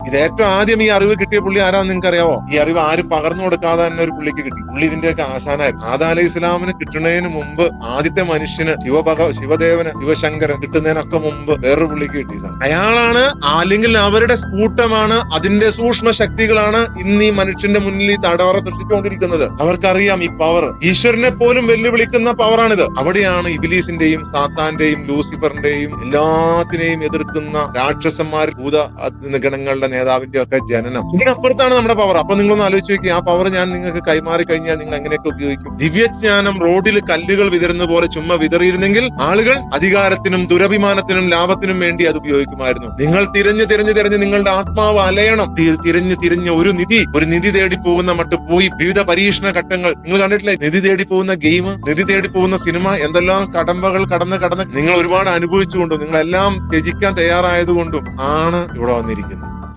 ഇത് ഏറ്റവും ആദ്യം ഈ അറിവ് കിട്ടിയ പുള്ളി ആരാന്ന് നിങ്ങൾക്ക് അറിയാവോ? ഈ അറിവ് ആരും പകർന്നു കൊടുക്കാതെ തന്നെ ഒരു പുള്ളിക്ക് കിട്ടി. പുള്ളി ഇതിന്റെയൊക്കെ ആശാനായിരുന്നു. ആദാ അലൈഹി ഇസ്ലാമിന് കിട്ടുന്നതിന് മുമ്പ് ആദ്യത്തെ മനുഷ്യന് ശിവദേവന് ശിവശങ്കരൻ കിട്ടുന്നതിനൊക്കെ മുമ്പ് വേറൊരു പുള്ളിക്ക് കിട്ടിയതാണ്. അയാളാണ്, അല്ലെങ്കിൽ അവരുടെ കൂട്ടമാണ്, അതിന്റെ സൂക്ഷ്മ ശക്തികളാണ് ഇന്ന് ഈ മനുഷ്യന്റെ മുന്നിൽ ഈ തടവറ സൃഷ്ടിച്ചുകൊണ്ടിരിക്കുന്നത്. അവർക്കറിയാം ഈ പവർ, ഈശ്വരനെ പോലും വെല്ലുവിളിക്കുന്ന പവറാണിത്. അവിടെയാണ് ഇബ്ലീസിന്റെയും സാത്താന്റെയും ലൂസിഫറിന്റെയും എല്ലാത്തിനെയും എതിർക്കുന്ന രാക്ഷസന്മാർ, ഭൂത ഗണങ്ങളുടെ നേതാവിന്റെ ഒക്കെ ജനനം. ഇതിനപ്പുറത്താണ് നമ്മുടെ പവർ. അപ്പൊ നിങ്ങളൊന്ന് ആലോചിച്ച് നോക്കി, ആ പവർ ഞാൻ നിങ്ങൾക്ക് കൈമാറി കഴിഞ്ഞാൽ നിങ്ങൾ എങ്ങനെയൊക്കെ ഉപയോഗിക്കും? ദിവ്യജ്ഞാനം റോഡിൽ കല്ലുകൾ വിതറുന്ന പോലെ ചുമ്മാ വിതറിയിരുന്നെങ്കിൽ ആളുകൾ അധികാരത്തിനും ദുരഭിമാനത്തിനും ലാഭത്തിനും വേണ്ടി അത് ഉപയോഗിക്കുമായിരുന്നു. നിങ്ങൾ തിരഞ്ഞ് നിങ്ങളുടെ ആത്മാവ് അലയണം. തിരിഞ്ഞ് ഒരു നിധി തേടി പോകുന്ന മട്ട് പോയി വിവിധ പരീക്ഷണ ഘട്ടങ്ങൾ നിങ്ങൾ കണ്ടിട്ടില്ലേ? നിധി തേടി പോകുന്ന ഗെയിം, നിധി തേടി പോകുന്ന സിനിമ, എന്തെല്ലാം കടമ്പകൾ കടന്ന് നിങ്ങൾ ഒരുപാട് അനുഭവിച്ചുകൊണ്ടും നിങ്ങളെല്ലാം ത്യജിക്കാൻ തയ്യാറായതുകൊണ്ടും ആണ് ഇവിടെ വന്നിരിക്കുന്നത്.